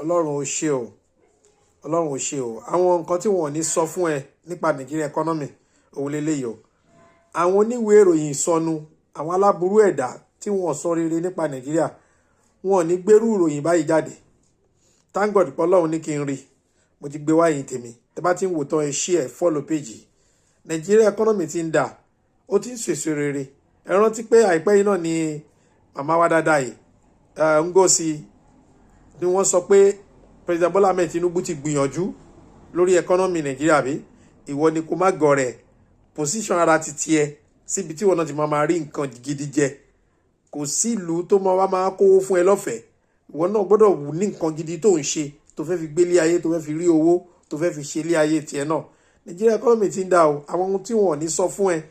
Ọlọ́run ò ṣe o. Ọlọ́run ò ṣe o. Àwọn nǹkan tí wọ́n ní sọ fún ẹ nípa Nigeria economy òun leléyìí o. Àwọn oníwèé ìròyìn ìsọnù, àwọn aláburú ẹ̀dá tí wọ́n sọ rere nípa Nigeria, wọn ò ní gbérú ìròyìn báyìí jáde. Thank God pé Ọlọ́run ní kí n rí. Mo ti gbé wáyé tèmi. Tẹ́ bá ti ń wò tán ẹ share, follow page. Nigeria economy ti ń dà. Ó ti ń ṣèṣe rere. Ẹ rántí pé àìpẹ́ yìí náà ni màmá wa dáadáa yìí Ngozi ni wọ́n sọ pé President Bola Ahmed Tinubu ti gbìyànjú lórí economy Nigeria bí ìwọ ni kó má gọ̀rẹ̀ position ara ti tiẹ̀ síbi tí wọ́n náà ti máa rí nǹkan gidi jẹ. Kò sí ìlú tó máa kówó fún ẹ lọ́fẹ̀ẹ́. Ìwọ náà gbọ́dọ̀ wù ní nǹkan gidi tó ń ṣe tó fẹ́ fi gbélé ayé, tó fẹ́ fi rí owó, tó fẹ́ fi ṣe ilé ayé tiẹ̀ náà. Nigeria economy ti ń dà o. Àwọn ohun tí wọ́n ní sọ fún ẹ,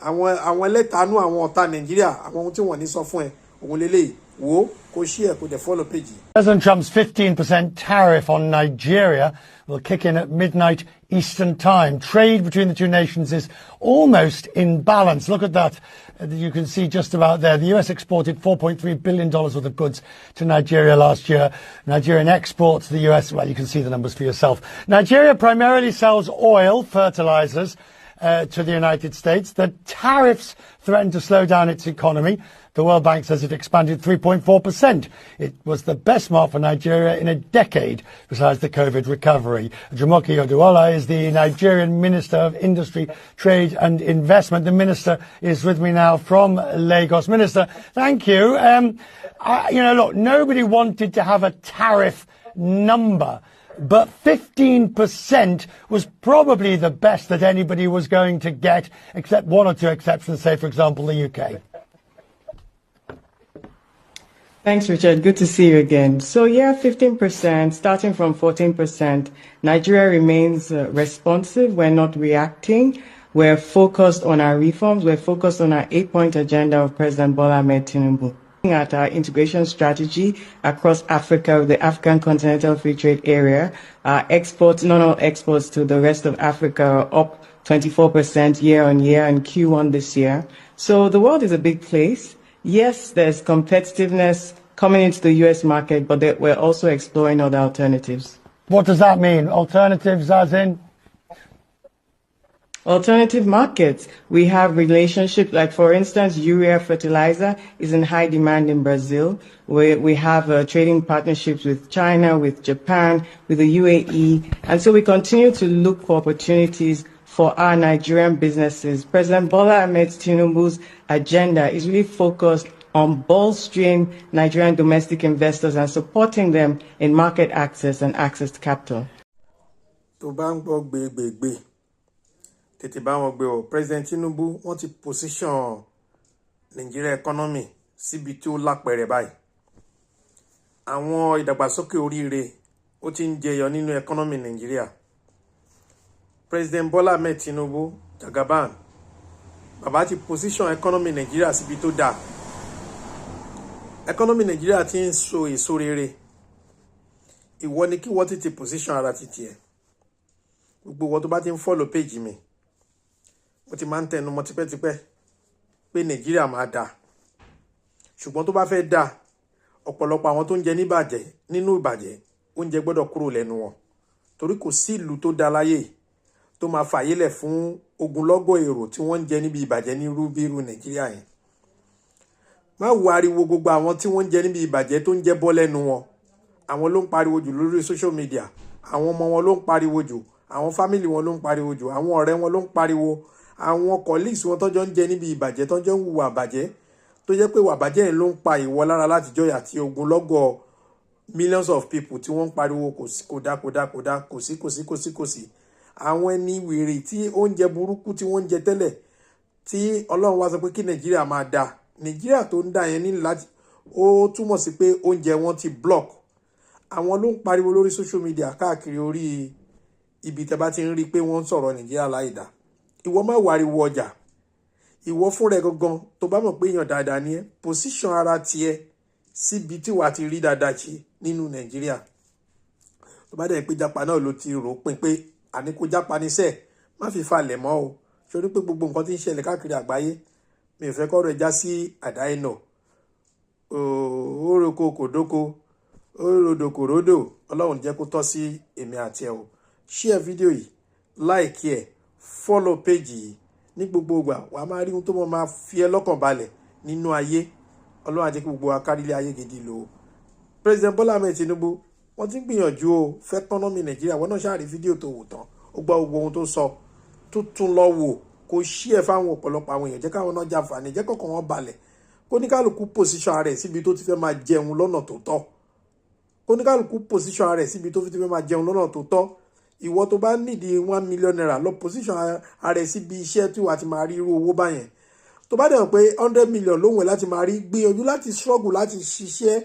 àwọn ẹlẹ́tanú àwọn ọ̀tá Nigeria, àwọn ohun tí wọ́n ní sọ fún ẹ òun leléyìí. Wo kó share kó dẹ̀ follow page. President Trump's 15% tariff on Nigeria will kick in at midnight Eastern Time. Trade between the two nations is almost in balance. Look at that. You can see just about there. The US exported $4.3 billion worth of goods to Nigeria last year. Nigerian exports to the US, well, you can see the numbers for yourself. Nigeria primarily sells oil, fertilizers, to the United States. The tariffs threaten to slow down its economy. The World Bank says it expanded 3.4%. It was the best mark for Nigeria in a decade, besides the COVID recovery. Jumoke Oduola is the Nigerian Minister of Industry, Trade and Investment. The Minister is with me now from Lagos. Minister, thank you. Look, nobody wanted to have a tariff number, but 15% was probably the best that anybody was going to get, except one or two exceptions, say, for example, the UK. Thanks, Richard. Good to see you again. So, 15%, starting from 14%. Nigeria remains responsive. We're not reacting. We're focused on our reforms. We're focused on our 8-point agenda of President Bola Ahmed Tinubu. At our integration strategy across Africa, the African Continental Free Trade Area, our exports, not all exports to the rest of Africa are up 24% year on year in Q1 this year. So the world is a big place. Yes, there's competitiveness coming into the U.S. market, but we're also exploring other alternatives. What does that mean? Alternatives as in? Alternative markets. We have relationships, like for instance, urea fertilizer is in high demand in Brazil. We have trading partnerships with China, with Japan, with the UAE. And so we continue to look for opportunities for our Nigerian businesses. President Bola Ahmed Tinubu's agenda is really focused on bolstering Nigerian domestic investors and supporting them in market access and access to capital. Tètè bá wọn gbé o. President Tinubu wọ́n ti position Nigeria economy síbi tí ó lápẹẹrẹ báyìí. Àwọn ìdàgbàsókè oríire ó ti ń jẹyọ nínú economy Nigeria. President Bola Ahmed Tinubu Jagaban bàbá ti position economy Nigeria síbi tó dáa. Economy Nigeria ti ń so èso rere. Ìwọ ni kí wọ́n ti position ara ti tiẹ̀. Gbogbo wọn tó bá ti ń follow page mi. Mo ti máa ń tẹnu mọ́ tipẹ́tipẹ́ pé Nigeria máa dáa. Ṣùgbọ́n tó bá fẹ́ dáa, ọ̀pọ̀lọpọ̀ àwọn tó ń jẹ nínú ìbàjẹ́, oúnjẹ gbọ́dọ̀ kúrò lẹ́nu wọn. Torí kò sí ìlú tó dá láyé tó máa fàyèlẹ̀ fún ogunlọ́gọ̀ èrò tí wọ́n ń jẹ níbi ìbàjẹ́ ní irú Nigeria yẹn. Má wo ariwo gbogbo àwọn tí wọ́n ń jẹ níbi ìbàjẹ́ tó ń jẹ bọ́ lẹ́nu wọn. Àwọn ló ń pariwo jù lórí social media. Àwọn ọmọ wọn ló ń pariwo jù. Àwọn family wọn ló ń pariwo jù. Àwọn ọ̀rẹ́ wọn ló ń pariwo. Àwọn colleagues wọn tọ́jọ́ ń jẹ níbi ìbàjẹ́ tọ́jọ́ ń hùwà bàjẹ́ tó jẹ́ pé wà bàjẹ́ yẹn ló ń pa ìwọ lára láti jọ́ àti ogunlọ́gọ̀ millions of people tí wọ́n ń pariwo kò sí. Àwọn ẹni wèrè tí oúnjẹ burúkú tí wọ́n ń jẹ tẹ́lẹ̀ tí Ọlọ́run wá sọ pé kí Nàìjíríà máa dáa. Nàìjíríà tó ń dà yẹn ní láti ó túmọ̀ sí pé oúnjẹ wọn ti block. Àwọn ló ń pariwo lórí social media káàkiri orí ibi tẹ́ bá ti ń rí pé wọ́n ń sọ̀rọ̀ Nàìjíríà láìdá. Ìwọ má wariwo ọjà. Ìwọ fún rẹ gangan tó bá mọ̀ pé èèyàn dáadáa ni ẹ́, position ara tiẹ̀ síbi tí wàá ti rí dáadáa ṣe nínú Nàìjíríà. Tó bá dẹ̀ pé Japa náà ló ti rò pin pé àní kó Japa níṣẹ́, má fi falẹ̀ mọ́ o. Ṣorí pé gbogbo nǹkan tí ń ṣẹlẹ̀ káàkiri àgbáyé, mi ò fẹ́ kọ́rọ̀ ẹja sí àdáyé náà. Ó roko kò dóko, Orodo kò ródò, Ọlọ́run jẹ́ kó tọ́ sí èmi àti ẹ o. Share fídíò yìí, like ẹ, follow page yìí. Ní gbogbo ìgbà wà á máa rí ohun tó máa fi ẹ́ lọ́kàn balẹ̀ nínú ayé. Ọlọ́run á jẹ́ kí gbogbo wa kárí ilé ayé gidi lò ó. President Bola Ahmed Tinubu wọ́n ti ń gbìyànjú o fẹ́ economy Nàìjíríà wọ́n náà ṣáàrí fídíò tó wò tán ó gbọ́ gbogbo ohun tó sọ tó tún lọ wò kó share fáwọn ọ̀pọ̀lọpọ̀ àwọn èèyàn jẹ́ káwọn náà jàǹfààní jẹ́ kọ̀ọ̀kan wọn balẹ̀ kóníkálùkù position rẹ̀ síbi tó ti fẹ́ máa jẹun lọ́nà tó tọ́ kóníkálùkù position rẹ̀ síbi tó ti fẹ́ máa jẹun lọ́nà tó tọ́ ìwọ tó bá nídìí 1 million naira lọ position rẹ̀ síbi iṣẹ́ tí wàá ti máa rí irú owó báyẹn tó bá dẹ̀ pé 100 million lóhùn ẹ̀ láti máa rí gbìyànjú láti struggle láti ṣiṣẹ́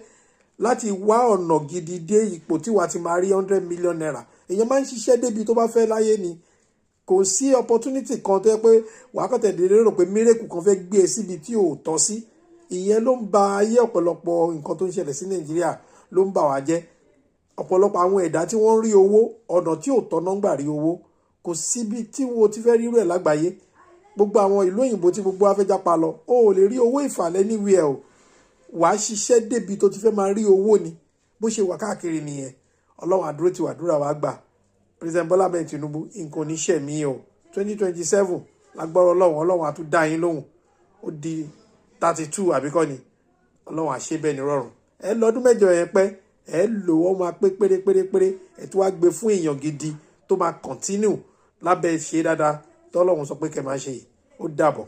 láti wá ọ̀nà gidi dé ipò tí wàá ti máa rí 100 million naira èèyàn máa ń ṣiṣẹ́ débi tó bá fẹ́ láyé ni kò sí opportunity kan tó yẹ pé wàá kọ́tẹ̀ dédé rò pé miracle kan fẹ́ gbé e síbi tí ò tọ́ sí ìyẹn ló ń ba ayé ọ̀pọ̀lọpọ̀ nǹkan tó ń ṣẹlẹ̀ sí Nàìjíríà ló ń bà wá jẹ́ ọ̀pọ̀lọpọ̀ àwọn ẹ̀dá tí wọ́n ń rí owó ọ̀nà tí ò tọ́ nọ́ngbà rí owó kò síbi tí wo ti fẹ́ rírú ẹ̀ lágbàáyé gbogbo àwọn ìlú òyìnbó tí gbogbo afẹ́jápa lọ o ò lè rí owó ìfàlẹ́ níwèé ẹ̀ o wàá ṣiṣẹ́ débi tó ti fẹ́ máa rí owó ni bó ṣe wà káàkiri nìyẹn Ọlọ́run àdúró ti wàdúrà wá gbà President Bola Ahmed Tinubu nǹkan oníṣẹ́ mi o 2027 lágbára Ọlọ́run á tún dá yín lóhùn ó di 32 àbíkọ́ ni Ọlọ́run àṣẹ bẹ́ẹ̀ ni rọrùn ẹ lọ́dún mẹ́jọ yẹn pẹ́ ẹ lò wọ́n máa pé pérépérépéré ẹ tún wá gbé fún èèyàn gidi tó máa continue lábẹ́ ṣe dáadáa tọ́lọ́run sọ pé kẹ́ máa ṣe yìí ó dàbọ̀.